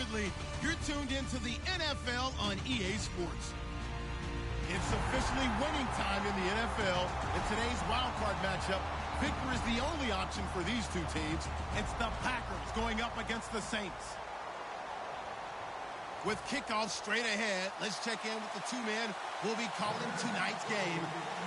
Bradley. You're tuned into the NFL on EA Sports. It's officially winning time in the NFL. In today's wildcard matchup, victory is the only option for these two teams. It's the Packers going up against the Saints. With kickoff straight ahead, let's check in with the two men who will be calling tonight's game.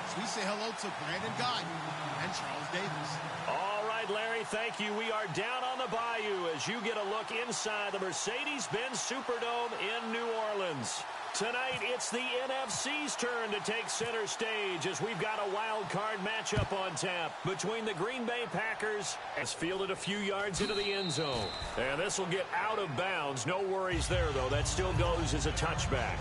So we say hello to Brandon Guyton and Charles Davis. All right, Larry, thank you. We are down on the bayou as you get a look inside the Mercedes-Benz Superdome in New Orleans. Tonight, it's the NFC's turn to take center stage as we've got a wild card matchup on tap between the Green Bay Packers as fielded a few yards into the end zone. And this will get out of bounds. No worries there, though. That still goes as a touchback.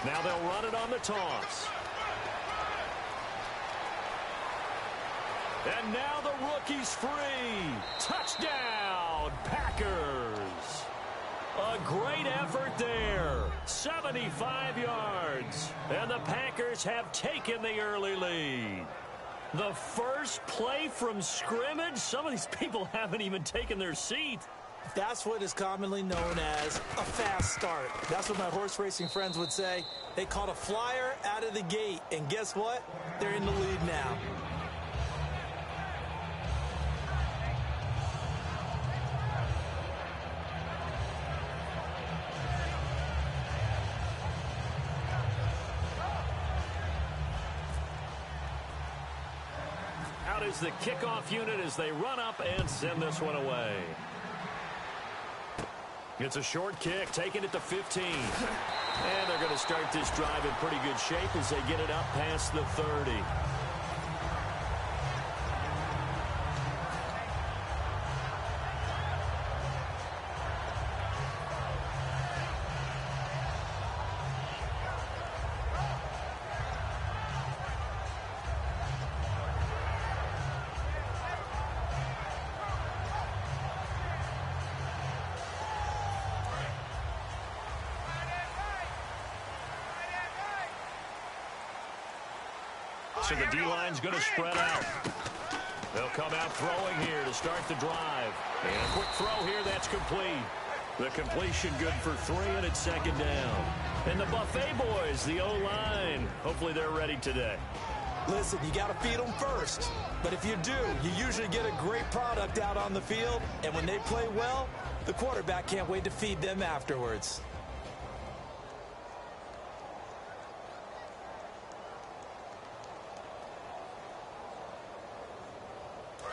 Now they'll run it on the toss. And now the rookie's free. Touchdown, Packers. A great effort there. 75 yards. And the Packers have taken the early lead. The first play from scrimmage. Some of these people haven't even taken their seat. That's what is commonly known as a fast start. That's what my horse racing friends would say. They caught a flyer out of the gate, and guess what? They're in the lead now. Out is the kickoff unit as they run up and send this one away. It's a short kick, taking it to 15. And they're going to start this drive in pretty good shape as they get it up past the 30. So the D-line's going to spread out. They'll come out throwing here to start the drive. And a quick throw here, that's complete. The completion good for 3, and it's second down. And the Buffet boys, the O-line, hopefully they're ready today. Listen, you got to feed them first. But if you do, you usually get a great product out on the field. And when they play well, the quarterback can't wait to feed them afterwards.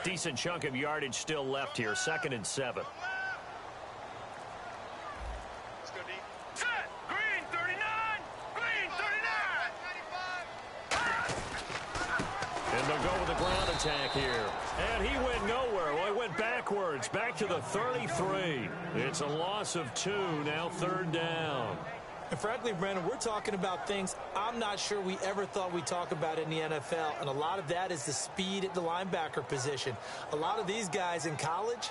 Decent chunk of yardage still left here. 2nd and 7. Let's go deep. Set! Green 39! Green 39! And they'll go with the ground attack here. And he went nowhere. Well, he went backwards. Back to the 33. It's a loss of 2. Now 3rd down. And frankly, Brandon, we're talking about things I'm not sure we ever thought we'd talk about in the NFL. And a lot of that is the speed at the linebacker position. A lot of these guys in college,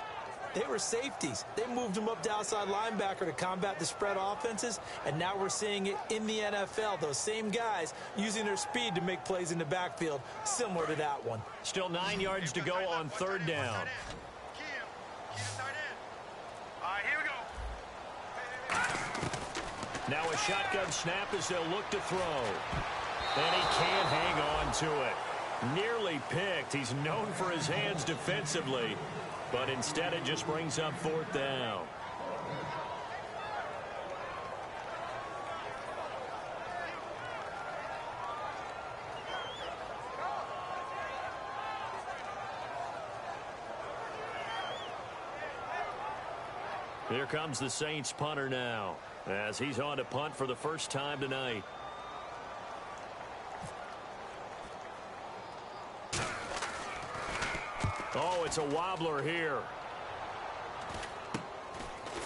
they were safeties. They moved them up to outside linebacker to combat the spread offenses. And now we're seeing it in the NFL. Those same guys using their speed to make plays in the backfield, similar to that one. Still 9 yards to go on 3rd down. All right, here we go. Now a shotgun snap as they'll look to throw. And he can't hang on to it. Nearly picked. He's known for his hands defensively, but instead it just brings up 4th down. Here comes the Saints punter now, as he's on to punt for the first time tonight. Oh, it's a wobbler here.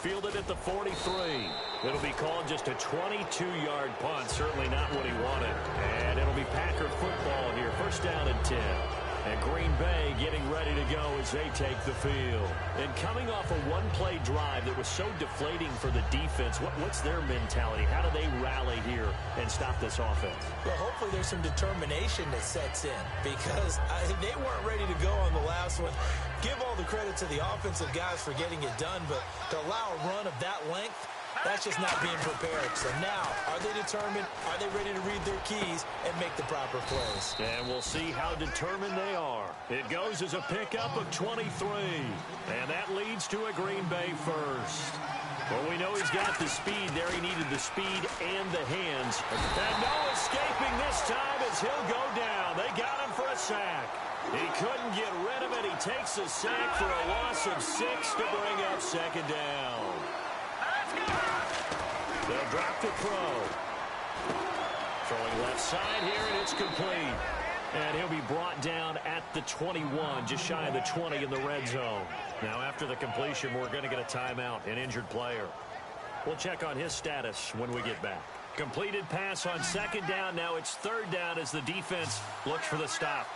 fielded at the 43. It'll be called just a 22-yard punt. Certainly not what he wanted. And it'll be Packer football here. First down and 10. And Green Bay getting ready to go as they take the field. And coming off a one-play drive that was so deflating for the defense, what's their mentality? How do they rally here and stop this offense? Well, hopefully there's some determination that sets in because they weren't ready to go on the last one. Give all the credit to the offensive guys for getting it done, but to allow a run of that length, that's just not being prepared. So now, are they determined? Are they ready to read their keys and make the proper plays? And we'll see how determined they are. It goes as a pickup of 23. And that leads to a Green Bay first. Well, we know he's got the speed there. He needed the speed and the hands. And no escaping this time as he'll go down. They got him for a sack. He couldn't get rid of it. He takes a sack for a loss of 6 to bring up second down. They'll drop to throw. Throwing left side here, and it's complete. And he'll be brought down at the 21, just shy of the 20 in the red zone. Now, after the completion, we're going to get a timeout, an injured player. We'll check on his status when we get back. Completed pass on second down. Now it's third down as the defense looks for the stop.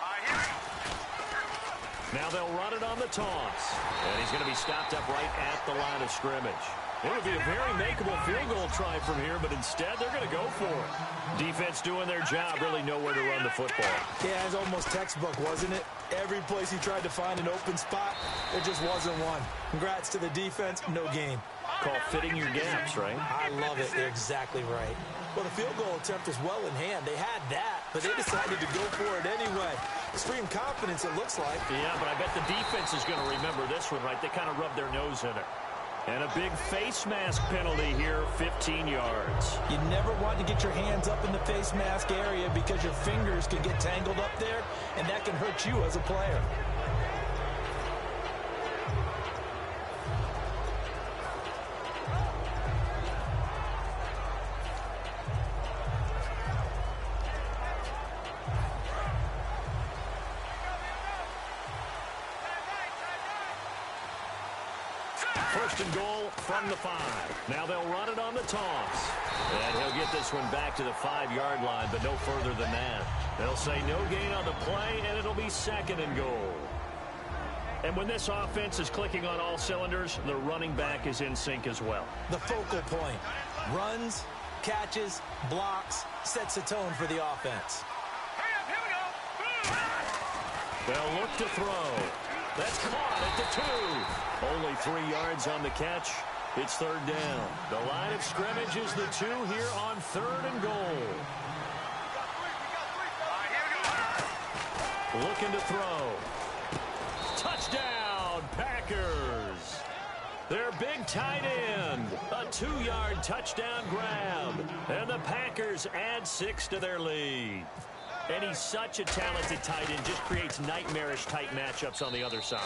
Now they'll run it on the toss. And he's going to be stopped up right at the line of scrimmage. It would be a very makeable field goal try from here, but instead they're going to go for it. Defense doing their job, really nowhere to run the football. Yeah, it's almost textbook, wasn't it? Every place he tried to find an open spot, there just wasn't one. Congrats to the defense, no gain. Called fitting your gaps, right? I love it. They're exactly right. Well, the field goal attempt is well in hand. They had that, but they decided to go for it anyway. Extreme confidence, it looks like. Yeah, but I bet the defense is going to remember this one, right? They kind of rubbed their nose in it. And a big face mask penalty here, 15 yards. You never want to get your hands up in the face mask area because your fingers can get tangled up there, and that can hurt you as a player. First and goal from the 5. Now they'll run it on the toss. And he'll get this one back to the 5-yard line, but no further than that. They'll say no gain on the play, and it'll be second and goal. And when this offense is clicking on all cylinders, the running back is in sync as well. The focal point. Runs, catches, blocks, sets the tone for the offense. They'll look to throw. That's caught at the 2. Only 3 yards on the catch. It's third down. The line of scrimmage is the 2 here on third and goal. Looking to throw. Touchdown, Packers. Their big tight end. A 2-yard touchdown grab. And the Packers add 6 to their lead. And he's such a talented tight end, just creates nightmarish-type matchups on the other side.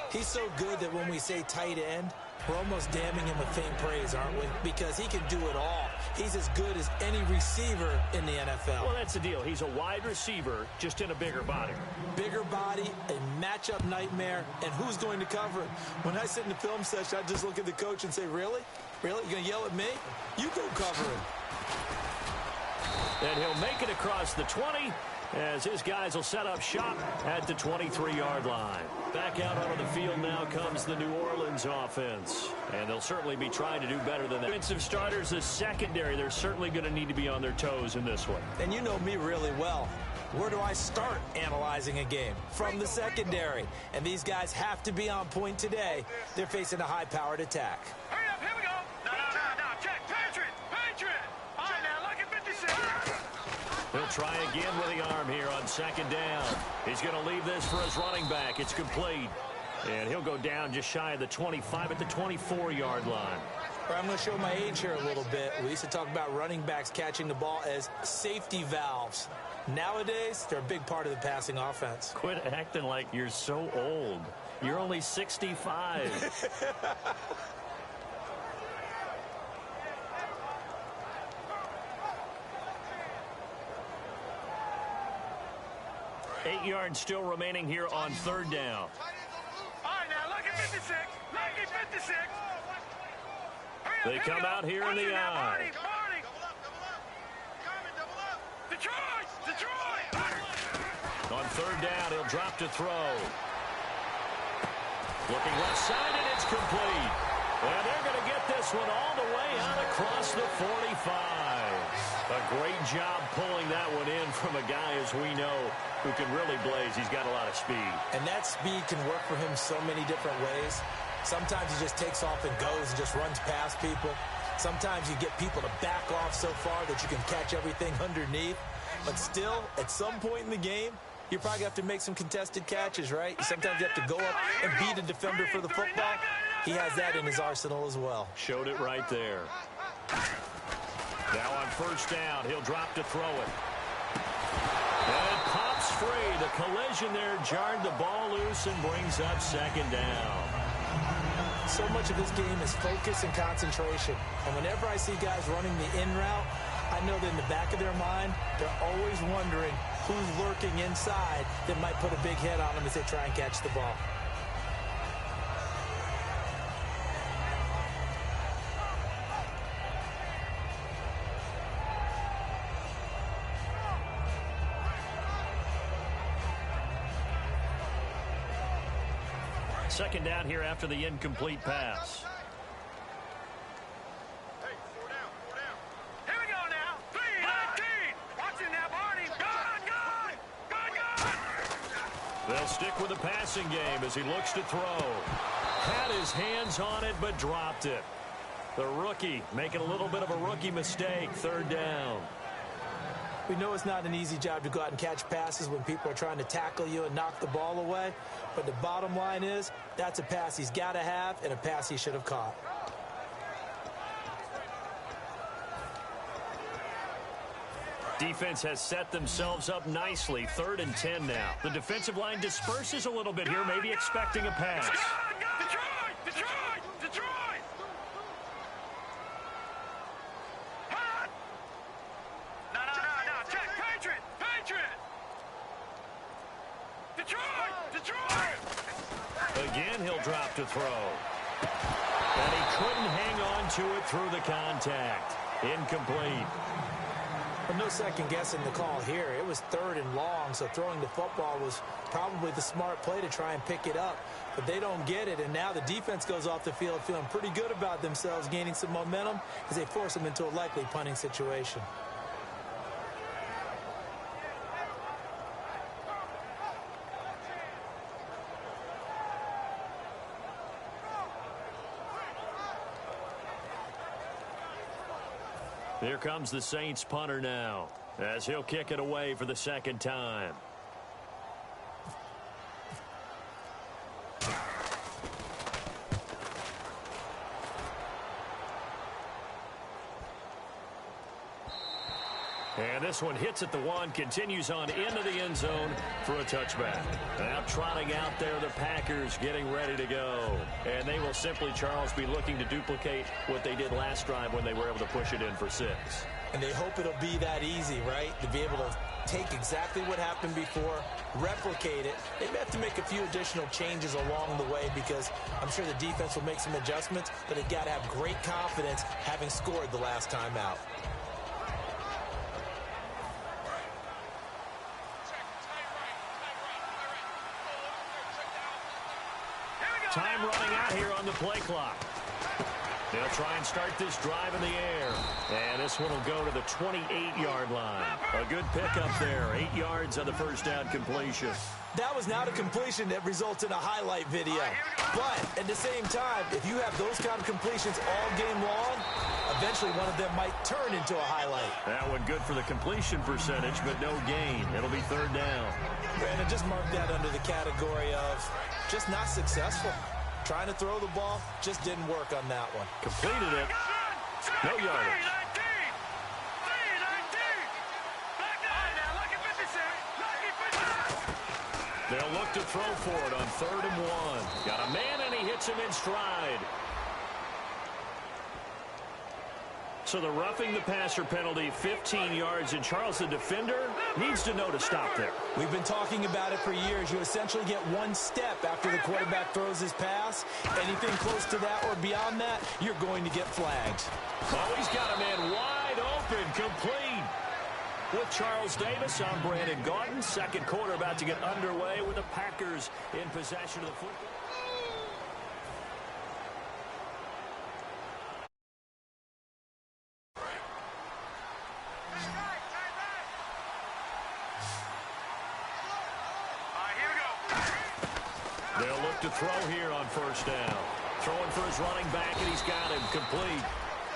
He's so good that when we say tight end, we're almost damning him with faint praise, aren't we? Because he can do it all. He's as good as any receiver in the NFL. Well, that's the deal. He's a wide receiver, just in a bigger body. Bigger body, a matchup nightmare, and who's going to cover him? When I sit in the film session, I just look at the coach and say, really? Really? You're going to yell at me? You go cover him. And he'll make it across the 20 as his guys will set up shop at the 23-yard line. Back out onto the field now comes the New Orleans offense. And they'll certainly be trying to do better than that. Defensive starters, the secondary, they're certainly going to need to be on their toes in this one. And you know me really well. Where do I start analyzing a game? From the secondary. And these guys have to be on point today. They're facing a high-powered attack. Hurry up, here we go. No, check. Patriot. All right, now, look at 56. He'll try again with the arm here on second down. He's going to leave this for his running back. It's complete. And he'll go down just shy of the 25 at the 24-yard line. I'm going to show my age here a little bit. We used to talk about running backs catching the ball as safety valves. Nowadays, they're a big part of the passing offense. Quit acting like you're so old. You're only 65. Eight yards still remaining here on third down. All right, now, look at 56. Look at 56. They come out here in the eye. On third down, he'll drop to throw. Looking left side, and it's complete. And they're going to get this one all the way out across the 45. A great job pulling that one in from a guy, as we know, who can really blaze. He's got a lot of speed. And that speed can work for him so many different ways. Sometimes he just takes off and goes and just runs past people. Sometimes you get people to back off so far that you can catch everything underneath. But still, at some point in the game, you probably have to make some contested catches, right? Sometimes you have to go up and beat a defender for the football. He has that in his arsenal as well. Showed it right there. Now on first down, he'll drop to throw it. And it pops free. The collision there jarred the ball loose and brings up second down. So much of this game is focus and concentration. And whenever I see guys running the in route, I know that in the back of their mind, they're always wondering who's lurking inside that might put a big hit on them as they try and catch the ball. Second down here after the incomplete pass. Hey, 4 down, 4 down. Here we go now. 3-19. Watch it now, Barney. Good. They'll stick with the passing game as he looks to throw. Had his hands on it, but dropped it. The rookie making a little bit of a rookie mistake. Third down. We know it's not an easy job to go out and catch passes when people are trying to tackle you and knock the ball away. But the bottom line is, that's a pass he's got to have and a pass he should have caught. Defense has set themselves up nicely. 3rd and 10 now. The defensive line disperses a little bit here, maybe expecting a pass. Detroit! No. Check. Patriot! Detroit! Again, he'll drop to throw. And he couldn't hang on to it through the contact. Incomplete. But no second guessing the call here. It was 3rd and long, so throwing the football was probably the smart play to try and pick it up. But they don't get it, and now the defense goes off the field feeling pretty good about themselves, gaining some momentum as they force them into a likely punting situation. Here comes the Saints punter now, as he'll kick it away for the second time. And this one hits at the 1, continues on into the end zone for a touchback. Now trotting out there, the Packers getting ready to go. And they will simply, Charles, be looking to duplicate what they did last drive when they were able to push it in for 6. And they hope it'll be that easy, right? To be able to take exactly what happened before, replicate it. They may have to make a few additional changes along the way because I'm sure the defense will make some adjustments, but they've got to have great confidence having scored the last time out. Time running out here on the play clock. They'll try and start this drive in the air. And this one will go to the 28-yard line. A good pickup there. 8 yards on the first down completion. That was not a completion that results in a highlight video. But at the same time, if you have those kind of completions all game long, eventually one of them might turn into a highlight. That one good for the completion percentage, but no gain. It'll be 3rd down. Brandon, just mark that under the category of just not successful. Trying to throw the ball, just didn't work on that one. Completed it. No yardage. They'll look to throw for it on 3rd and 1. Got a man, and he hits him in stride. So the roughing the passer penalty, 15 yards, and Charles, the defender, needs to know to stop there. We've been talking about it for years. You essentially get one step after the quarterback throws his pass. Anything close to that or beyond that, you're going to get flagged. Oh, he's got a man wide open, complete. With Charles Davis, I'm Brandon Gaudin. Second quarter about to get underway with the Packers in possession of the football. They'll look to throw here on first down. Throwing for his running back, and he's got him complete.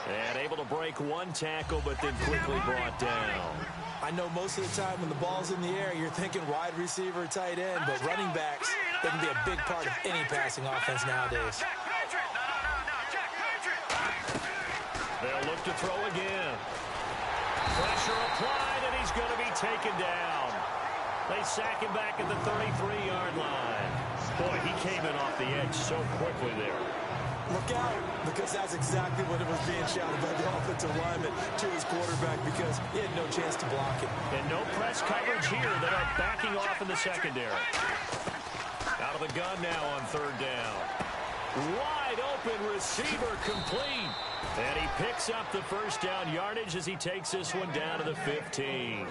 And able to break one tackle, but then quickly brought down. I know most of the time when the ball's in the air, you're thinking wide receiver, tight end, but running backs, they can be a big part of any passing offense nowadays. They'll look to throw again. Pressure applied, and he's going to be taken down. They sack him back at the 33-yard line. Boy, he came in off the edge so quickly there. Look out, because that's exactly what it was being shouted by the offensive lineman to his quarterback, because he had no chance to block it. And no press coverage here. They are backing off in the secondary. Out of the gun now on third down. Wide open receiver complete. And he picks up the first down yardage as he takes this one down to the 15.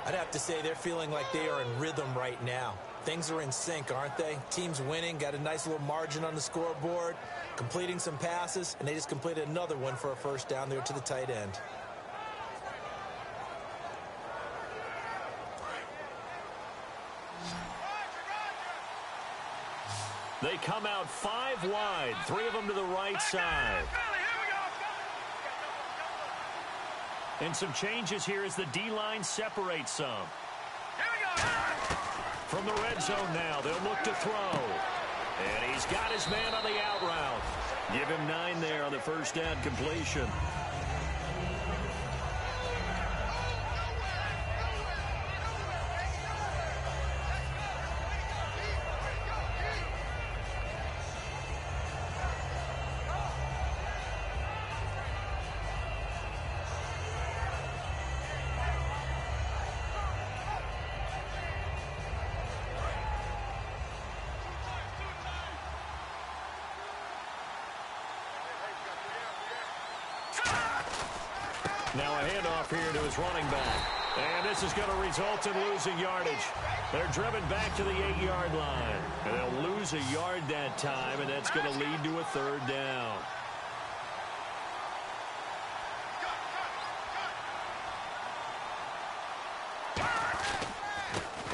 I'd have to say they're feeling like they are in rhythm right now. Things are in sync, aren't they? Team's winning, got a nice little margin on the scoreboard, completing some passes, and they just completed another one for a first down there to the tight end. They come out 5 wide, 3 of them to the right side. And some changes here as the D-line separates some. From the red zone now, they'll look to throw. And he's got his man on the out route. Give him 9 there on the first down completion. Now a handoff here to his running back. And this is going to result in losing yardage. They're driven back to the 8-yard line. And they'll lose a yard that time, and that's going to lead to a third down.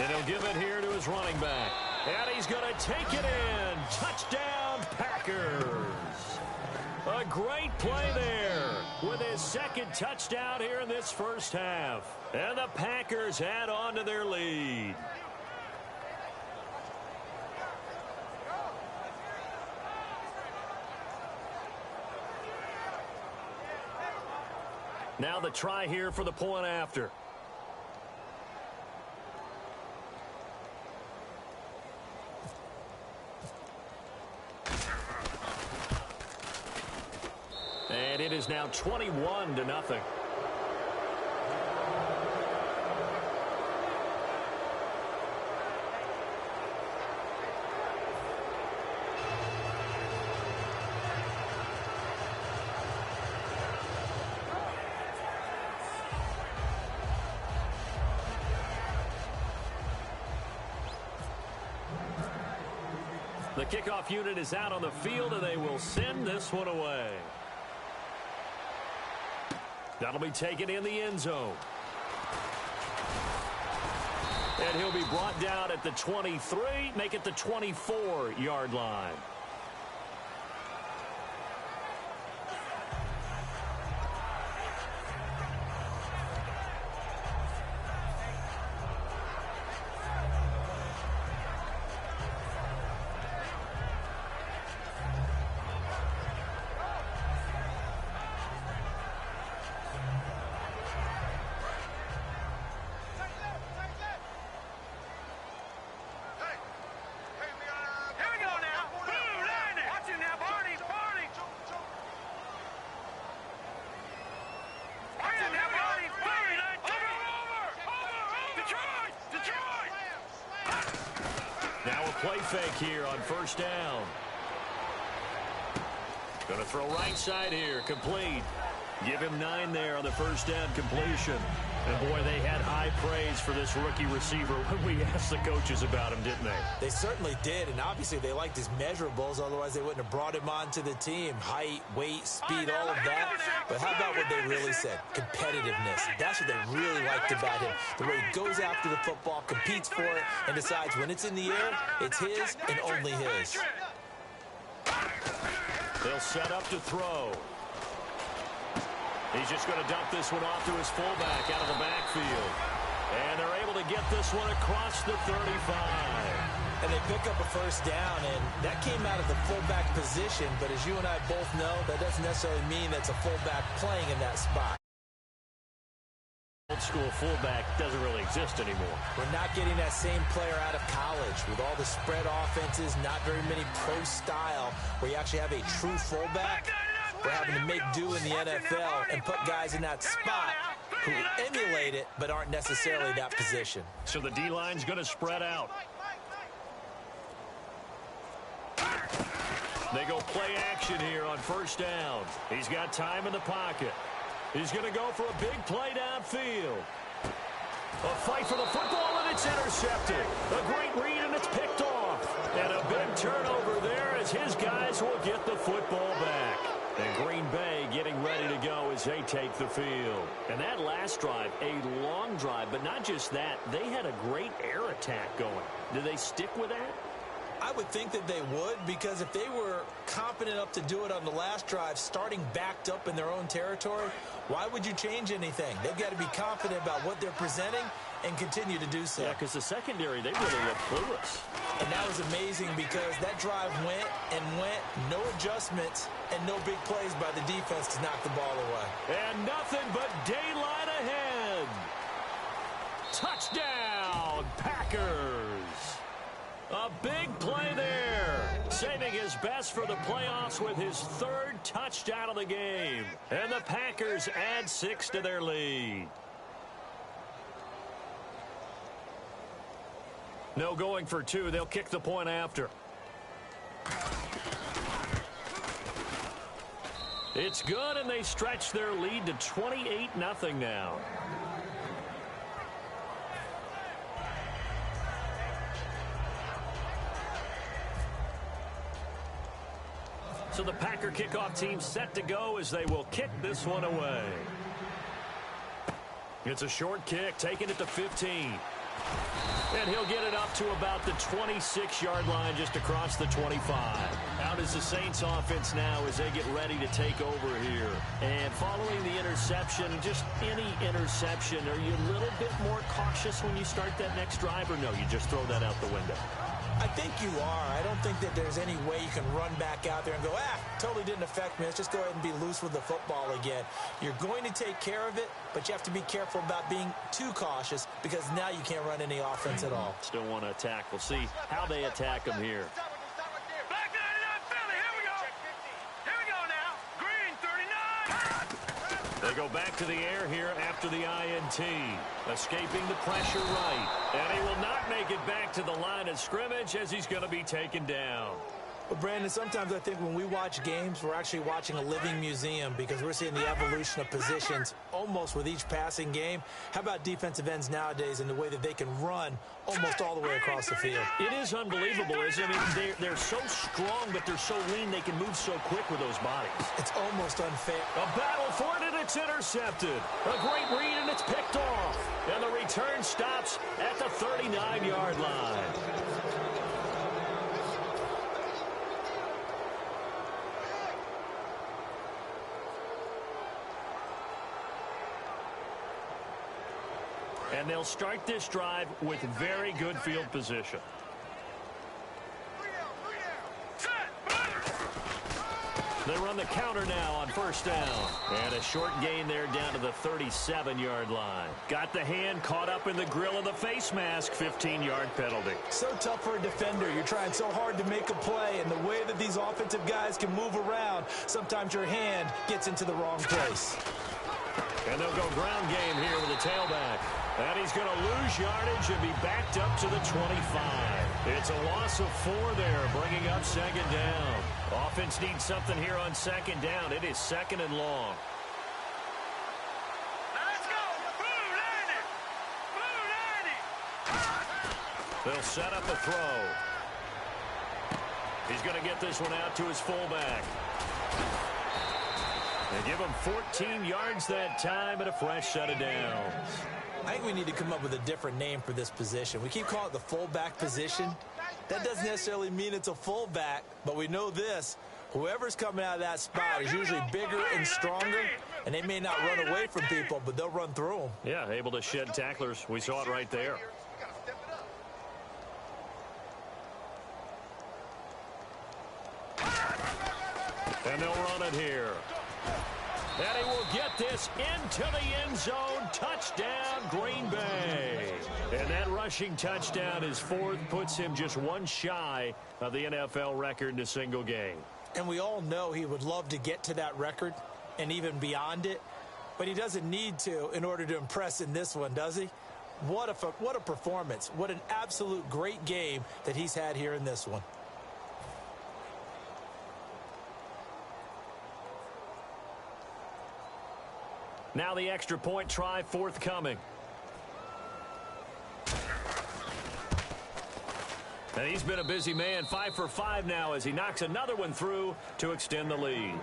And he'll give it here to his running back. And he's going to take it in. Touchdown, Packers. A great play there with his second touchdown here in this first half. And the Packers add on to their lead. Now the try here for the point after. And it is now 21-0. The kickoff unit is out on the field, and they will send this one away. That'll be taken in the end zone. And he'll be brought down at the 23, make it the 24-yard line. play fake here on first down. Going to throw right side here. Complete. Give him 9 there on the first down completion. And, boy, they had high praise for this rookie receiver when we asked the coaches about him, didn't they? They certainly did, and obviously they liked his measurables. Otherwise, they wouldn't have brought him onto the team. Height, weight, speed, all of that. But how about what they really said? Competitiveness. That's what they really liked about him. The way he goes after the football, competes for it, and decides when it's in the air, it's his and only his. They'll set up to throw. He's just going to dump this one off to his fullback out of the backfield. And they're able to get this one across the 35. And they pick up a first down, and that came out of the fullback position. But as you and I both know, that doesn't necessarily mean that's a fullback playing in that spot. Old school fullback doesn't really exist anymore. We're not getting that same player out of college. With all the spread offenses, not very many pro style, where you actually have a true fullback. We're having to make do in the NFL and put guys in that spot who emulate it but aren't necessarily that position. So the D-line's going to spread out. They go play action here on first down. He's got time in the pocket. He's going to go for a big play downfield. A fight for the football, and it's intercepted. A great read, and it's picked off. And a big turnover there as his guys will get the football back. And Green Bay getting ready to go as they take the field. And that last drive, a long drive, but not just that. They had a great air attack going. Do they stick with that? I would think that they would, because if they were confident enough to do it on the last drive, starting backed up in their own territory, why would you change anything? They've got to be confident about what they're presenting and continue to do so. Yeah, because the secondary, they really look clueless. And that was amazing because that drive went and went, no adjustments, and no big plays by the defense to knock the ball away. And nothing but daylight ahead. Touchdown, Packers. A big play there. Saving his best for the playoffs with his 3rd touchdown of the game. And the Packers add 6 to their lead. No going for 2. They'll kick the point after. It's good, and they stretch their lead to 28-0 now. So the Packer kickoff team set to go as they will kick this one away. It's a short kick, taking it to 15. And he'll get it up to about the 26-yard line, just across the 25. Out is the Saints offense now as they get ready to take over here. And following the interception, just any interception, are you a little bit more cautious when you start that next drive, or no, you just throw that out the window? I think you are. I don't think that there's any way you can run back out there and go, totally didn't affect me. Let's just go ahead and be loose with the football again. You're going to take care of it, but you have to be careful about being too cautious because now you can't run any offense at all. Still want to attack. We'll see how they attack them here. They go back to the air here after the INT. Escaping the pressure right. And he will not make it back to the line of scrimmage as he's going to be taken down. Well, Brandon, sometimes I think when we watch games, we're actually watching a living museum because we're seeing the evolution of positions almost with each passing game. How about defensive ends nowadays and the way that they can run almost all the way across the field? It is unbelievable, isn't it? I mean, they're so strong, but they're so lean they can move so quick with those bodies. It's almost unfair. A battle for it, and it's intercepted. A great read, and it's picked off. And the return stops at the 39-yard line. And they'll start this drive with very good field position. They run the counter now on first down. And a short gain there down to the 37-yard line. Got the hand caught up in the grill of the face mask. 15-yard penalty. So tough for a defender. You're trying so hard to make a play, and the way that these offensive guys can move around, sometimes your hand gets into the wrong place. And they'll go ground game here with the tailback. And he's going to lose yardage and be backed up to the 25. It's a loss of 4 there, bringing up second down. Offense needs something here on second down. It is second and long. Let's go. Blue 90. They'll set up a throw. He's going to get this one out to his fullback. They give him 14 yards that time and a fresh set of downs. I think we need to come up with a different name for this position. We keep calling it the fullback position. That doesn't necessarily mean it's a fullback, but we know this. Whoever's coming out of that spot is usually bigger and stronger, and they may not run away from people, but they'll run through them. Yeah, able to shed tacklers. We saw it right there. And they'll run it here. And he will get this into the end zone. Touchdown, Green Bay. And that rushing touchdown is 4th, puts him just one shy of the NFL record in a single game. And we all know he would love to get to that record and even beyond it, but he doesn't need to in order to impress in this one, does he? What a performance. What an absolute great game that he's had here in this one. Now the extra point try forthcoming. And he's been a busy man, 5 for 5 now as he knocks another one through to extend the lead.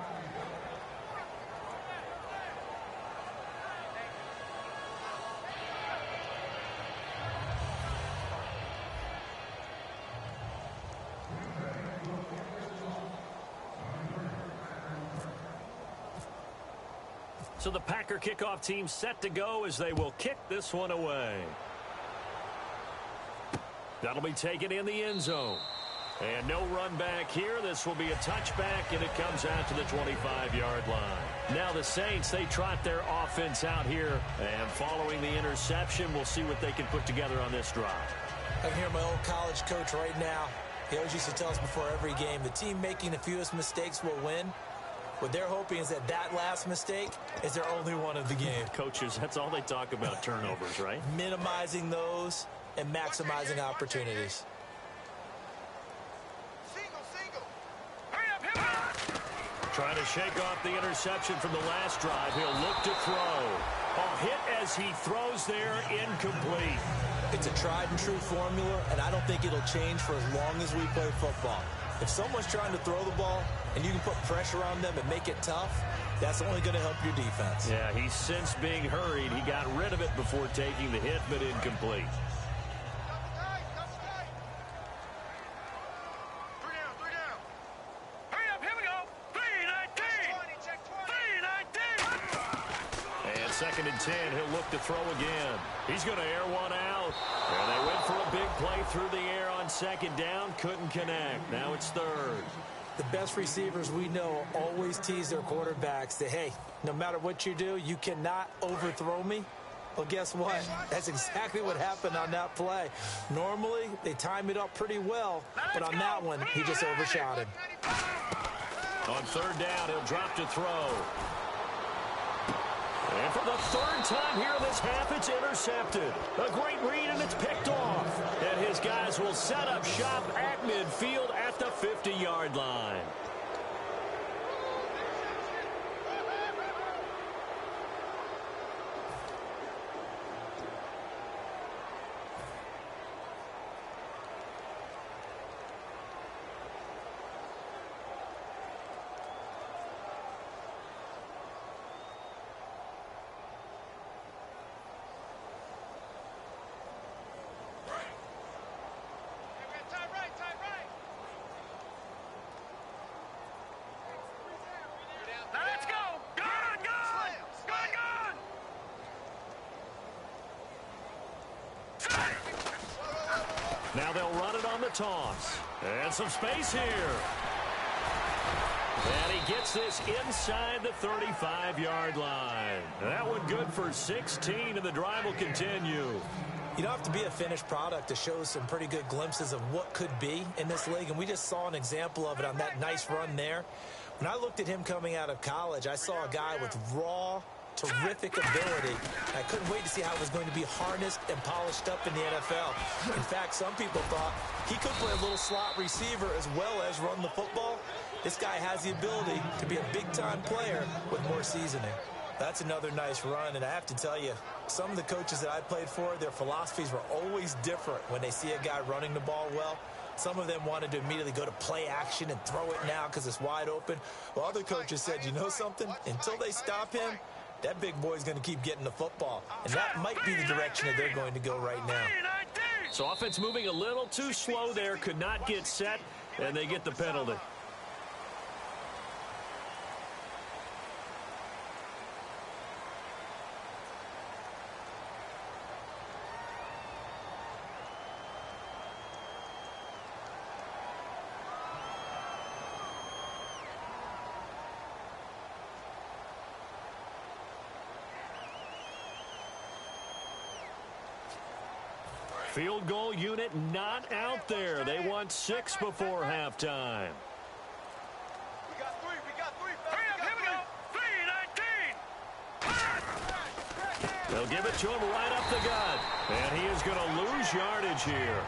So the Packer kickoff team set to go as they will kick this one away. That'll be taken in the end zone. And no run back here. This will be a touchback, and it comes out to the 25-yard line. Now the Saints, they trot their offense out here. And following the interception, we'll see what they can put together on this drive. I can hear my old college coach right now. He always used to tell us before every game, the team making the fewest mistakes will win. What they're hoping is that last mistake is their only one of the game. Coaches, that's all they talk about, turnovers, right? Minimizing those and maximizing opportunities. Single. Hurry up. Trying to shake off the interception from the last drive. He'll look to throw. A hit as he throws there, incomplete. It's a tried and true formula, and I don't think it'll change for as long as we play football. If someone's trying to throw the ball and you can put pressure on them and make it tough, that's only going to help your defense. Yeah, he's since being hurried. He got rid of it before taking the hit, but incomplete. Three down. Hurry up, here we go. 3-19. And 2nd and 10, he'll look to throw again. He's going to air one out. And they went for a big play through the air on 2nd down. Couldn't connect. Now it's 3rd. The best receivers we know always tease their quarterbacks that, hey, no matter what you do, you cannot overthrow me. Well, guess what? That's exactly what happened on that play. Normally, they time it up pretty well, but on that one, he just overshot him. On 3rd down, he'll drop to throw. And for the 3rd time here in this half, it's intercepted. A great read, and it's picked off. And his guys will set up shop at midfield at the 50-yard line. Let's go. Gone. Now they'll run it on the toss. And some space here. And he gets this inside the 35-yard line. That one good for 16, and the drive will continue. You don't have to be a finished product to show some pretty good glimpses of what could be in this league, and we just saw an example of it on that nice run there. When I looked at him coming out of college, I saw a guy with raw terrific ability. I couldn't wait to see how it was going to be harnessed and polished up in the NFL. In fact, some people thought he could play a little slot receiver as well as run the football. This guy has the ability to be a big-time player with more seasoning. That's another nice run, and I have to tell you, some of the coaches that I played for, their philosophies were always different when they see a guy running the ball well. Some of them wanted to immediately go to play action and throw it now because it's wide open. While other coaches said, you know something? Until they stop him, that big boy's going to keep getting the football. And that might be the direction that they're going to go right now. So offense moving a little too slow there, could not get set, and they get the penalty. Field goal unit not out there. They want 6 before halftime. We got 3. Hurry up, here we go. 3-19. They'll give it to him right up the gut. And he is going to lose yardage here.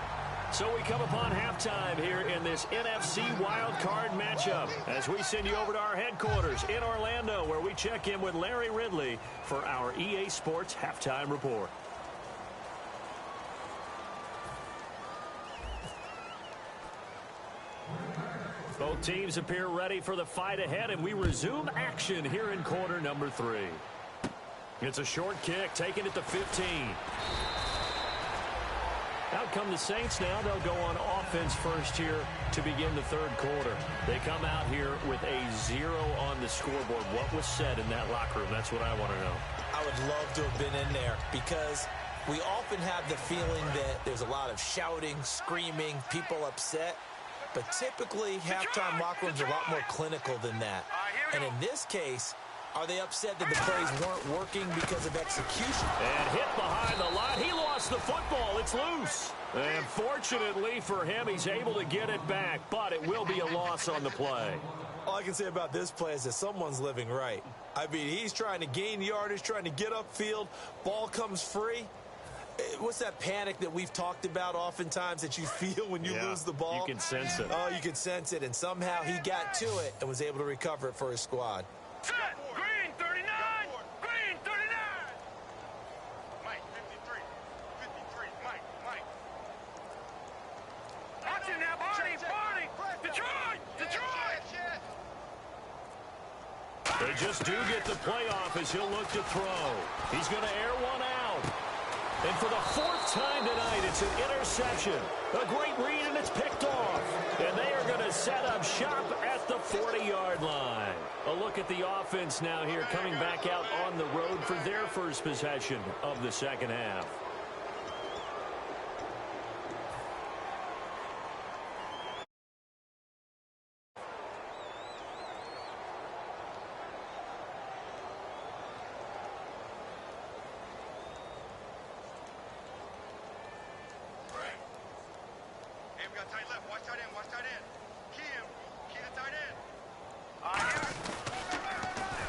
So we come upon halftime here in this NFC Wild Card matchup as we send you over to our headquarters in Orlando, where we check in with Larry Ridley for our EA Sports Halftime Report. Both teams appear ready for the fight ahead, and we resume action here in quarter number 3. It's a short kick, taken at the 15. Out come the Saints now. They'll go on offense first here to begin the third quarter. They come out here with a 0 on the scoreboard. What was said in that locker room? That's what I want to know. I would love to have been in there because we often have the feeling that there's a lot of shouting, screaming, people upset. But typically, halftime locker rooms are a lot more clinical than that. And in this case, are they upset that the plays weren't working because of execution? And hit behind the line. He lost the football. It's loose. And fortunately for him, he's able to get it back, but it will be a loss on the play. All I can say about this play is that someone's living right. I mean, he's trying to gain yardage, trying to get upfield. Ball comes free. What's that panic that we've talked about oftentimes that you feel when you lose the ball? You can sense it. Oh, you can sense it. And somehow he got to it and was able to recover it for his squad. Set. Green 39. Green 39. Mike 53. 53. Mike. Watch it now, Barney. Detroit. They just do get the playoff as he'll look to throw. He's going to air one out. And for the 4th time tonight, it's an interception. A great read, and it's picked off. And they are going to set up shop at the 40-yard line. A look at the offense now here, coming back out on the road for their first possession of the second half.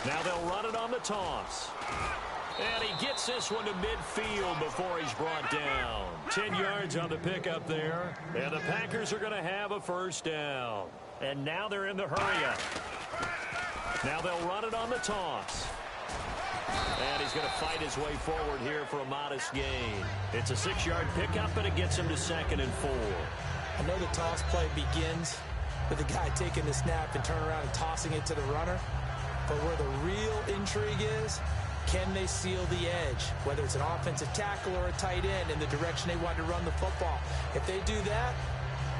Now they'll run it on the toss. And he gets this one to midfield before he's brought down. 10 yards on the pickup there. And the Packers are going to have a first down. And now they're in the hurry-up. Now they'll run it on the toss. And he's going to fight his way forward here for a modest gain. It's a 6-yard pickup, and it gets him to 2nd and 4. I know the toss play begins with the guy taking the snap and turning around and tossing it to the runner. But where the real intrigue is, can they seal the edge, whether it's an offensive tackle or a tight end, in the direction they want to run the football? If they do that,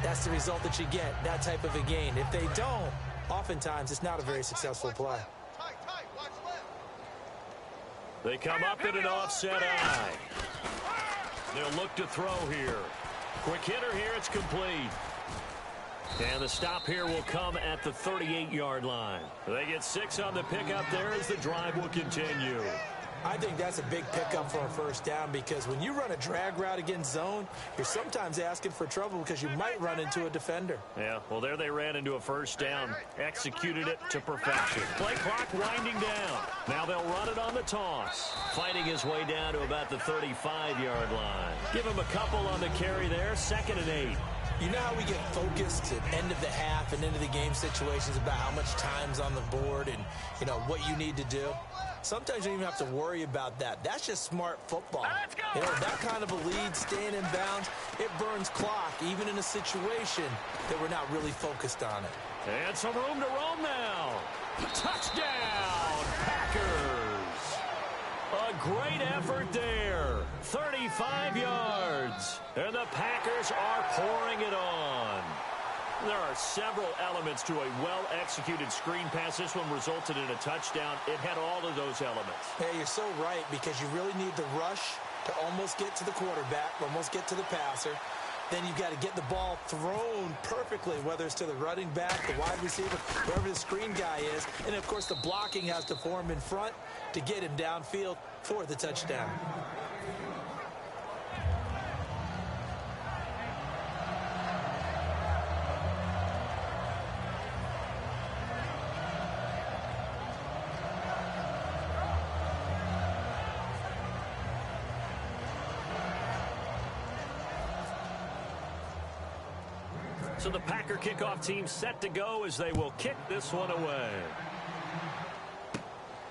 that's the result that you get, that type of a gain. If they don't, oftentimes it's not a very successful play. They come up in an offset eye. They'll look to throw here. Quick hitter here, it's complete. And the stop here will come at the 38-yard line. They get 6 on the pickup there as the drive will continue. I think that's a big pickup for a first down because when you run a drag route against zone, you're sometimes asking for trouble because you might run into a defender. Yeah, well, there they ran into a first down. Executed it to perfection. Play clock winding down. Now they'll run it on the toss. Fighting his way down to about the 35-yard line. Give him a couple on the carry there. 2nd and 8. You know how we get focused at end of the half and into the game situations about how much time's on the board and, you know, what you need to do? Sometimes you don't even have to worry about that. That's just smart football. You know, that kind of a lead, staying in bounds, it burns clock, even in a situation that we're not really focused on it. And some room to roam now. Touchdown, Packers. A great effort there. 35 yards. And the Packers are pouring it on. There are several elements to a well-executed screen pass. This one resulted in a touchdown. It had all of those elements. Hey, you're so right because you really need the rush to almost get to the quarterback, almost get to the passer. Then you've got to get the ball thrown perfectly, whether it's to the running back, the wide receiver, wherever the screen guy is. And, of course, the blocking has to form in front to get him downfield for the touchdown. So the Packer kickoff team set to go as they will kick this one away.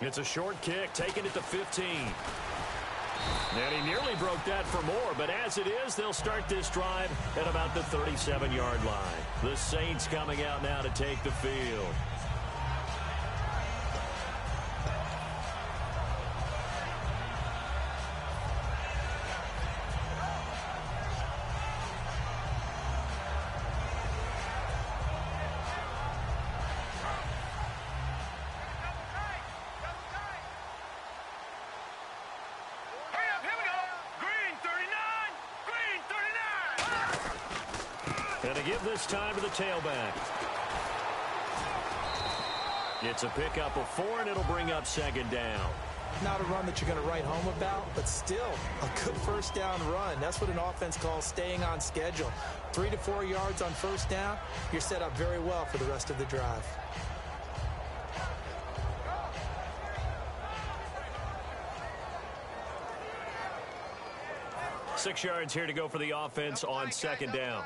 It's a short kick, taking it to 15. And he nearly broke that for more, but as it is, they'll start this drive at about the 37-yard line. The Saints coming out now to take the field. And to give this time to the tailback. It's a pickup of 4, and it'll bring up 2nd down. Not a run that you're going to write home about, but still a good first down run. That's what an offense calls staying on schedule. 3 to 4 yards on first down, you're set up very well for the rest of the drive. Six yards here to go for the offense on 2nd down.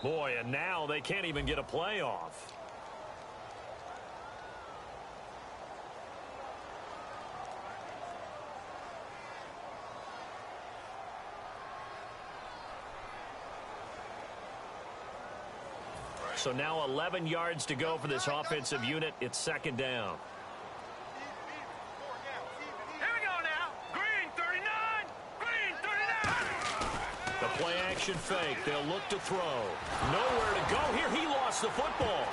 Boy, and now they can't even get a play off. So now 11 yards to go for this offensive unit. It's 2nd down. Here we go now. Green 39. Green 39. The play action fake. They'll look to throw. Nowhere to go here. He lost the football.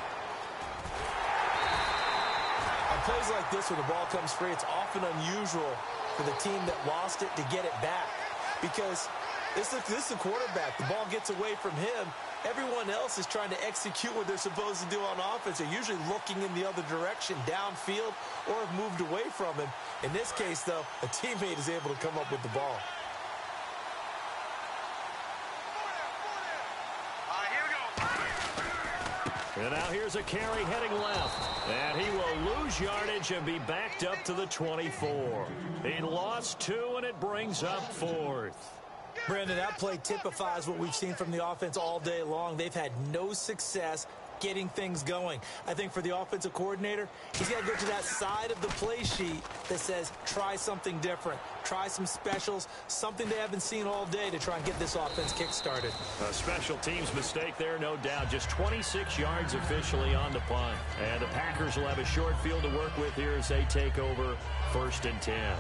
On plays like this where the ball comes free, it's often unusual for the team that lost it to get it back. Because this is the quarterback. The ball gets away from him. Everyone else is trying to execute what they're supposed to do on offense. They're usually looking in the other direction, downfield, or have moved away from him. In this case, though, a teammate is able to come up with the ball. And now here's a carry heading left. And he will lose yardage and be backed up to the 24. He lost 2, and it brings up 4th. Brandon, that play typifies what we've seen from the offense all day long. They've had no success getting things going. I think for the offensive coordinator, he's got to go to that side of the play sheet that says try something different, try some specials, something they haven't seen all day to try and get this offense kick-started. A special teams mistake there, no doubt. Just 26 yards officially on the punt. And the Packers will have a short field to work with here as they take over 1st and 10.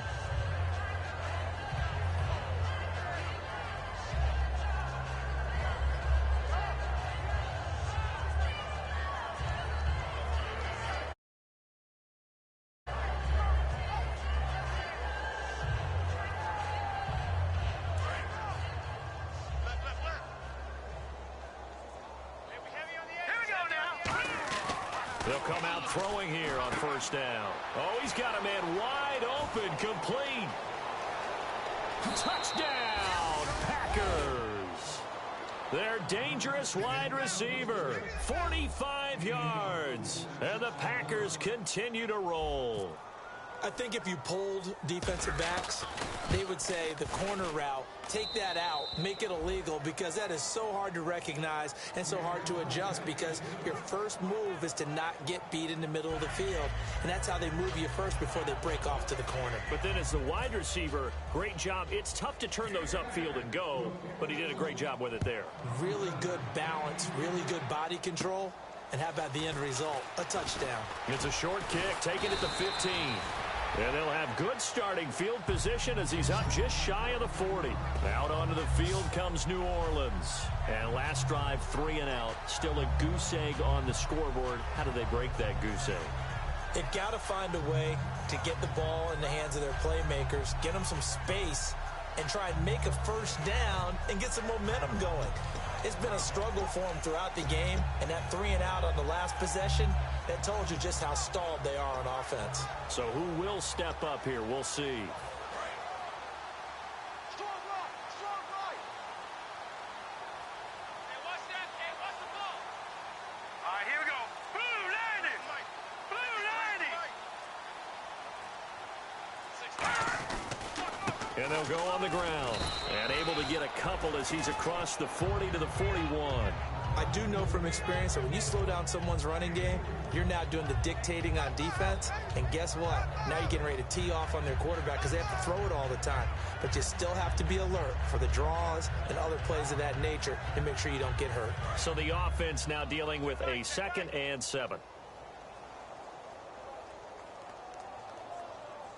They'll come out throwing here on first down. Oh, he's got a man wide open, complete. Touchdown, Packers. Their dangerous wide receiver, 45 yards. And the Packers continue to roll. I think if you polled defensive backs, they would say the corner route, take that out, make it illegal, because that is so hard to recognize and so hard to adjust, because your first move is to not get beat in the middle of the field. And that's how they move you first before they break off to the corner. But then as the wide receiver, great job. It's tough to turn those upfield and go, but he did a great job with it there. Really good balance, really good body control. And how about the end result? A touchdown. It's a short kick, taken at the 15. And they'll have good starting field position as he's up just shy of the 40. Out onto the field comes New Orleans. And last drive, 3 and out. Still a goose egg on the scoreboard. How do they break that goose egg? They've got to find a way to get the ball in the hands of their playmakers, get them some space, and try and make a first down and get some momentum going. It's been a struggle for them throughout the game, and that 3 and out on the last possession, that told you just how stalled they are on offense. So who will step up here? We'll see. Strong right. Hey, what's that? Hey, what's the ball? All right, here we go. Blue landing. And they'll go on the ground. And able to get a couple as he's across the 40 to the 41. I do know from experience that when you slow down someone's running game, you're now doing the dictating on defense. And guess what? Now you're getting ready to tee off on their quarterback because they have to throw it all the time. But you still have to be alert for the draws and other plays of that nature and make sure you don't get hurt. So the offense now dealing with a 2nd and 7.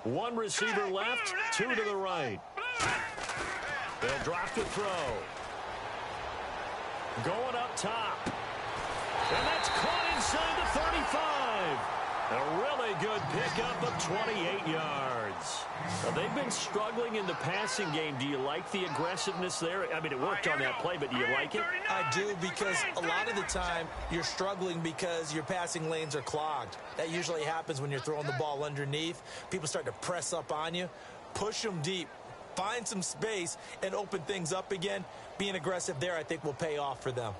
One receiver left, 2 to the right. They'll drop the throw. Going up top. And that's caught inside the 35. A really good pickup of 28 yards. Now, they've been struggling in the passing game. Do you like the aggressiveness there? I mean, it worked on that play, but do you like it? I do, because a lot of the time you're struggling because your passing lanes are clogged. That usually happens when you're throwing the ball underneath. People start to press up on you. Push them deep. Find some space and open things up again. Being aggressive there, I think, will pay off for them.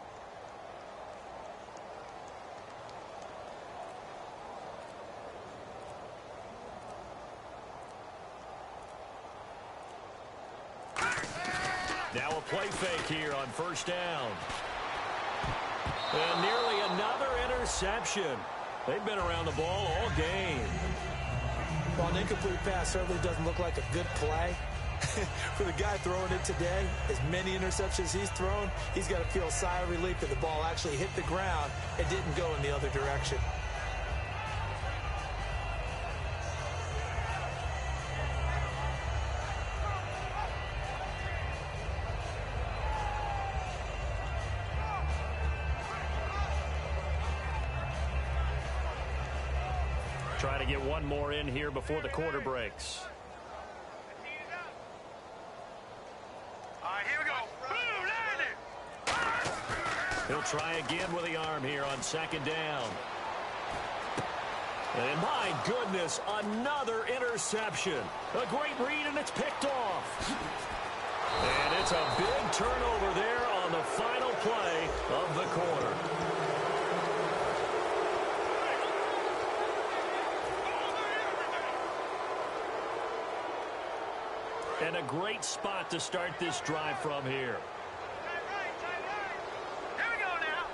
Now a play fake here on first down. And nearly another interception. They've been around the ball all game. Well, an incomplete pass certainly doesn't look like a good play. For the guy throwing it today, as many interceptions he's thrown, he's got to feel a sigh of relief that the ball actually hit the ground and didn't go in the other direction. Trying to get one more in here before the quarter breaks. All right, here we go. Blue landing. He'll try again with the arm here on 2nd down. And my goodness, another interception. A great read, and it's picked off. And it's a big turnover there on the final play of the quarter. And a great spot to start this drive from here. Here we go now.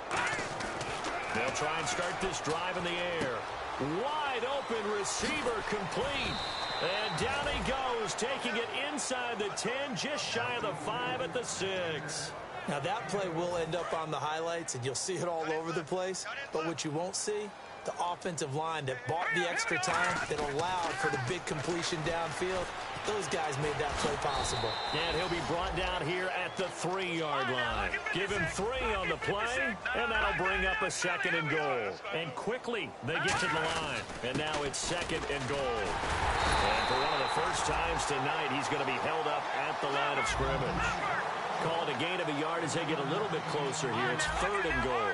They'll try and start this drive in the air. Wide open receiver complete. And down he goes, taking it inside the 10, just shy of the 5 at the 6. Now that play will end up on the highlights, and you'll see it all over the place. But what you won't see, the offensive line that bought the extra time, that allowed for the big completion downfield, those guys made that play possible. And he'll be brought down here at the 3-yard line. Give him 3 on the play, and that'll bring up a 2nd and goal. And quickly, they get to the line. And now it's 2nd and goal. And for one of the first times tonight, he's going to be held up at the line of scrimmage. Called a gain of a yard as they get a little bit closer here. It's 3rd and goal.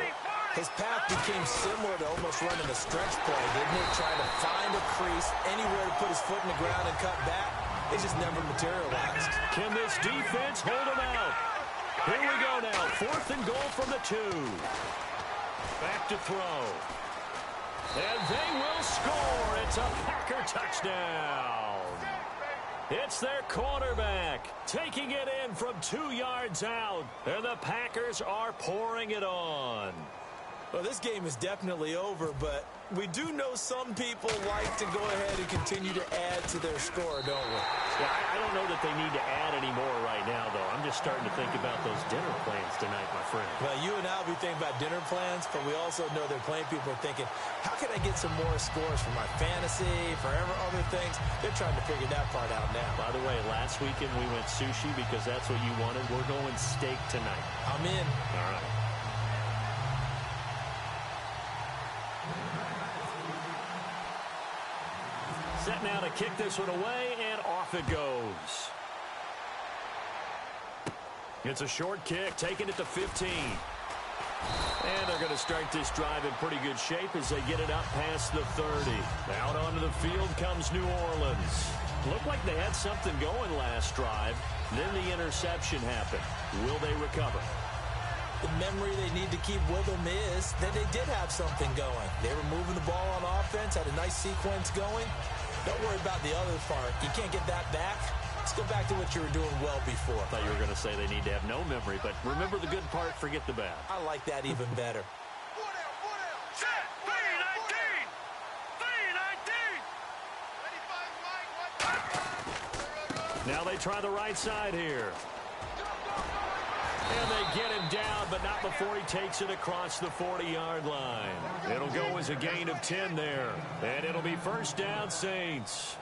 His path became similar to almost running a stretch play, didn't it? Trying to find a crease, anywhere to put his foot in the ground and cut back. It just never materialized. Can this defense hold him out? Here we go now. 4th and goal from the 2. Back to throw. And they will score. It's a Packer touchdown. It's their quarterback taking it in from 2 yards out. And the Packers are pouring it on. Well, this game is definitely over, but we do know some people like to go ahead and continue to add to their score, don't we? Yeah, I don't know that they need to add any more right now, though. I'm just starting to think about those dinner plans tonight, my friend. Well, you and I will be thinking about dinner plans, but we also know there are plenty of people are thinking, how can I get some more scores for my fantasy, for other things? They're trying to figure that part out now. By the way, last weekend we went sushi because that's what you wanted. We're going steak tonight. I'm in. All right. Set now to kick this one away, and off it goes. It's a short kick, taking it to 15. And they're going to start this drive in pretty good shape as they get it up past the 30. Out onto the field comes New Orleans. Looked like they had something going last drive. Then the interception happened. Will they recover? The memory they need to keep with them is that they did have something going. They were moving the ball on offense, had a nice sequence going. Don't worry about the other part. You can't get that back. Let's go back to what you were doing well before. I thought you were going to say they need to have no memory, but remember the good part, forget the bad. I like that even better. Set. 3-19. 3-19. Now they try the right side here. And they get him down, but not before he takes it across the 40-yard line. It'll go as a gain of 10 there. And it'll be first down, Saints.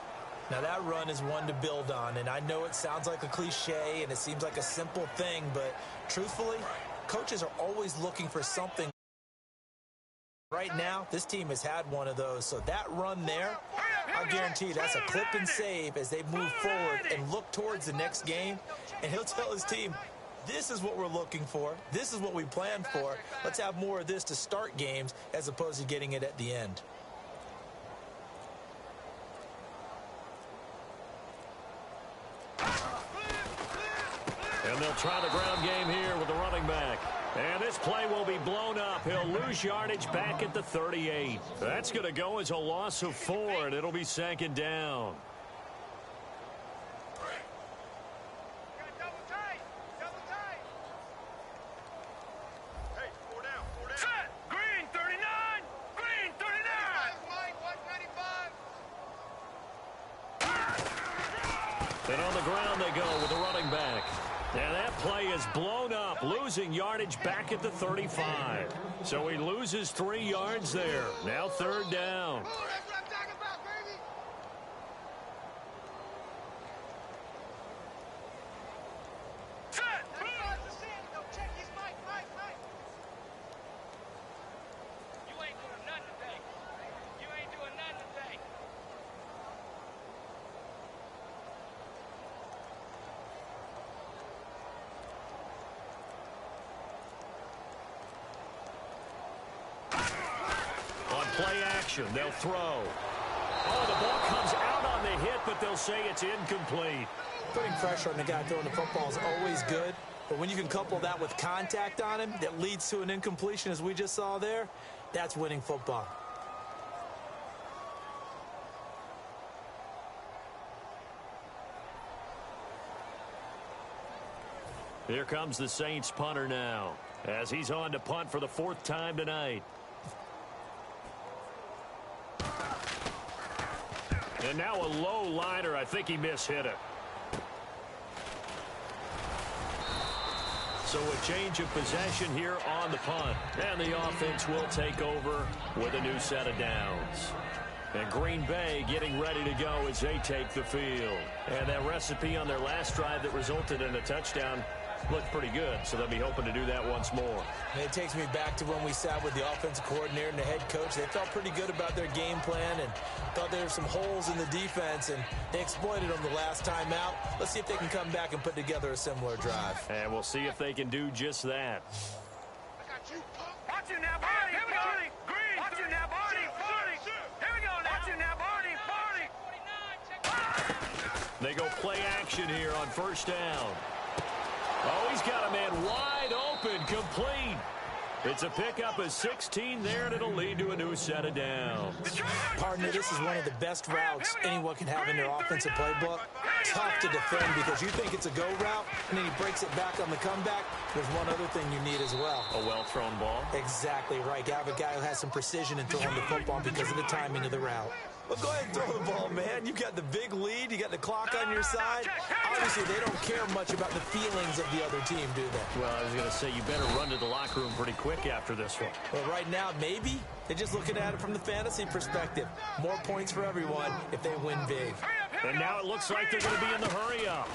Now that run is one to build on, and I know it sounds like a cliche and it seems like a simple thing, but truthfully, coaches are always looking for something. Right now, this team has had one of those, so that run there, I guarantee that's a clip and save as they move forward and look towards the next game, and he'll tell his team, this is what we're looking for. This is what we planned for. Let's have more of this to start games as opposed to getting it at the end. And they'll try the ground game here with the running back. And this play will be blown up. He'll lose yardage back at the 38. That's going to go as a loss of 4, and it'll be second down. And on the ground they go with the running back. And that play is blown up, losing yardage back at the 35. So he loses 3 yards there. Now third down. Play action. They'll throw. Oh, the ball comes out on the hit, but they'll say it's incomplete. Putting pressure on the guy throwing the football is always good, but when you can couple that with contact on him that leads to an incompletion, as we just saw there, that's winning football. Here comes the Saints punter now, as he's on to punt for the 4th time tonight. And now a low liner. I think he mishit it. So a change of possession here on the punt. And the offense will take over with a new set of downs. And Green Bay getting ready to go as they take the field. And that recipe on their last drive that resulted in a touchdown looked pretty good, so they'll be hoping to do that once more. And it takes me back to when we sat with the offensive coordinator and the head coach. They felt pretty good about their game plan and thought there were some holes in the defense, and they exploited them the last time out. Let's see if they can come back and put together a similar drive. And we'll see if they can do just that. Watch him now, Barney. Here we go. Green. Watch him now, Barney. Here we go now. Watch him now, Barney. They go play action here on first down. Oh, he's got a man wide open, complete. It's a pickup of 16 there, and it'll lead to a new set of downs. Partner, this is one of the best routes anyone can have in their offensive playbook. Tough to defend because you think it's a go route, and then he breaks it back on the comeback. There's one other thing you need as well. A well-thrown ball? Exactly right. You have a guy who has some precision in throwing the football because of the timing of the route. Well, go ahead and throw the ball, man. You got the big lead. You got the clock on your side. Obviously, they don't care much about the feelings of the other team, do they? Well, I was going to say, you better run to the locker room pretty quick after this one. Well, right now, maybe. They're just looking at it from the fantasy perspective. More points for everyone if they win big. And now it looks like they're going to be in the hurry-up.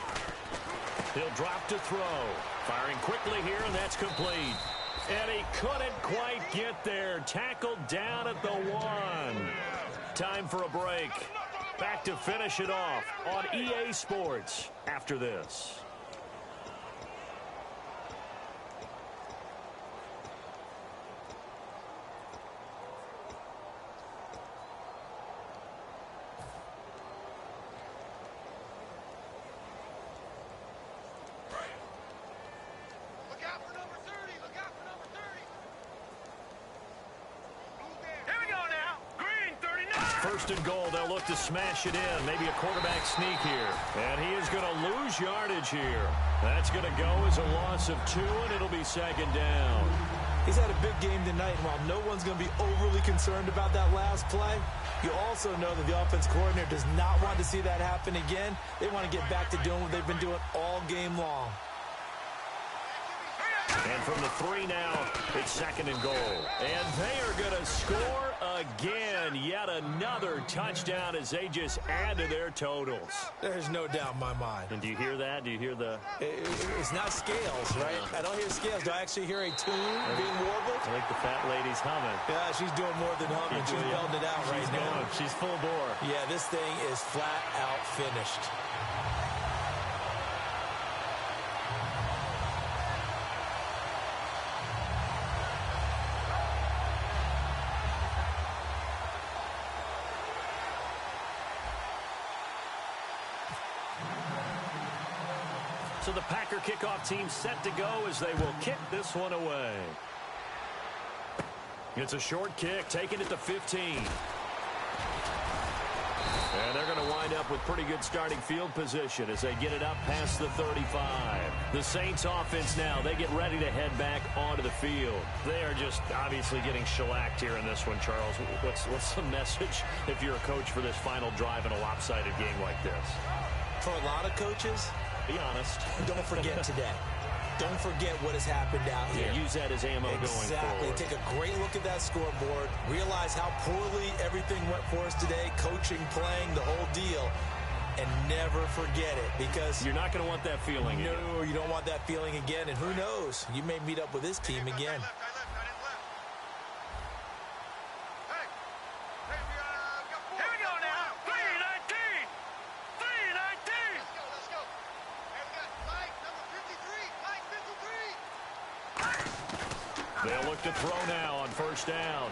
He'll drop to throw. Firing quickly here, and that's complete. And he couldn't quite get there. Tackled down at the 1. Time for a break. Back to finish it off on EA Sports after this. First and goal, they'll look to smash it in. Maybe a quarterback sneak here. And he is going to lose yardage here. That's going to go as a loss of 2, and it'll be second down. He's had a big game tonight, and while no one's going to be overly concerned about that last play, you also know that the offense coordinator does not want to see that happen again. They want to get back to doing what they've been doing all game long. And from the 3 now, it's second and goal. And they are going to score again. Yet another touchdown as they just add to their totals. There's no doubt in my mind. And do you hear that? Do you hear the... It's not scales, right? I don't hear scales. Do I actually hear a tune being warbled? I think the fat lady's humming. Yeah, she's doing more than humming. She's belting it out right now. She's full bore. Yeah, this thing is flat out finished. So the Packer kickoff team set to go as they will kick this one away. It's a short kick, taking it to 15. And they're going to wind up with pretty good starting field position as they get it up past the 35. The Saints offense now, they get ready to head back onto the field. They are just obviously getting shellacked here in this one, Charles. What's the message if you're a coach for this final drive in a lopsided game like this? For a lot of coaches, be honest. Don't forget today. Don't forget what has happened out here. Yeah, use that as ammo going forward. Exactly. Take a great look at that scoreboard. Realize how poorly everything went for us today. Coaching, playing, the whole deal. And never forget it because... You're not going to want that feeling again. No, you don't want that feeling again. And who knows? You may meet up with this team again. They'll look to throw now on first down.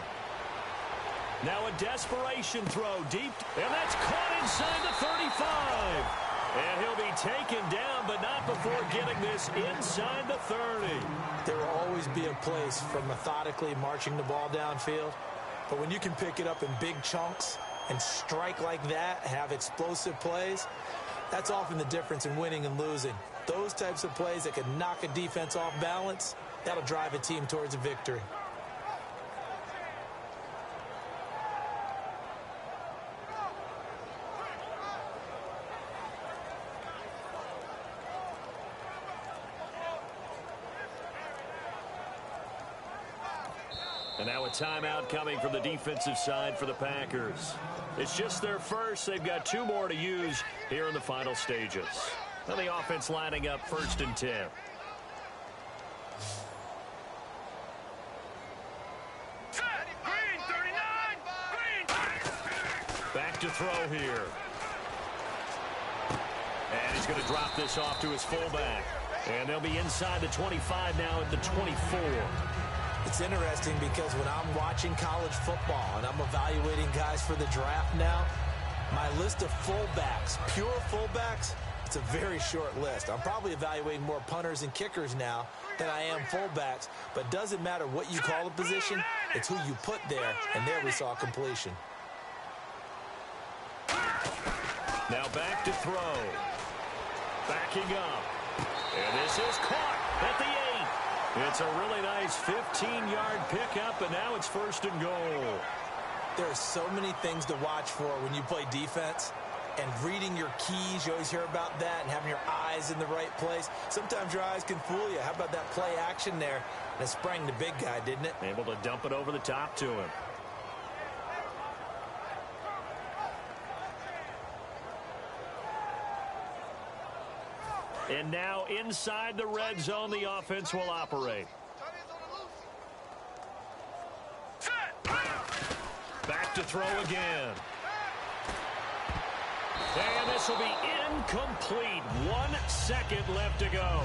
Now a desperation throw deep, and that's caught inside the 35. And he'll be taken down, but not before getting this inside the 30. There will always be a place for methodically marching the ball downfield, but when you can pick it up in big chunks and strike like that, have explosive plays, that's often the difference in winning and losing. Those types of plays that can knock a defense off balance, that'll drive a team towards a victory. And now a timeout coming from the defensive side for the Packers. It's just their first. They've got 2 more to use here in the final stages. Now the offense lining up 1st and 10. Back to throw here. And he's going to drop this off to his fullback. And they'll be inside the 25 now at the 24. It's interesting because when I'm watching college football and I'm evaluating guys for the draft now, my list of fullbacks, pure fullbacks, it's a very short list. I'm probably evaluating more punters and kickers now than I am fullbacks, but it doesn't matter what you call the position, it's who you put there, and there we saw completion. Now back to throw. Backing up. And this is caught at the 8. It's a really nice 15-yard pickup, and now it's 1st and goal. There are so many things to watch for when you play defense, and reading your keys, you always hear about that, and having your eyes in the right place. Sometimes your eyes can fool you. How about that play action there? And it sprang the big guy, didn't it? Able to dump it over the top to him. And now inside the red zone, the offense will operate. Back to throw again. And this will be incomplete. 1 second left to go.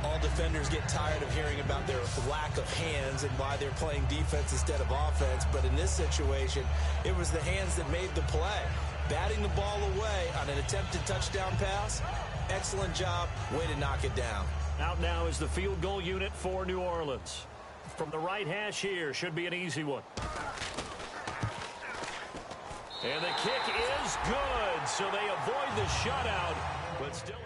All defenders get tired of hearing about their lack of hands and why they're playing defense instead of offense. But in this situation, it was the hands that made the play. Batting the ball away on an attempted touchdown pass. Excellent job. Way to knock it down. Out now is the field goal unit for New Orleans. From the right hash here, should be an easy one. And the kick is good, so they avoid the shutout, but still...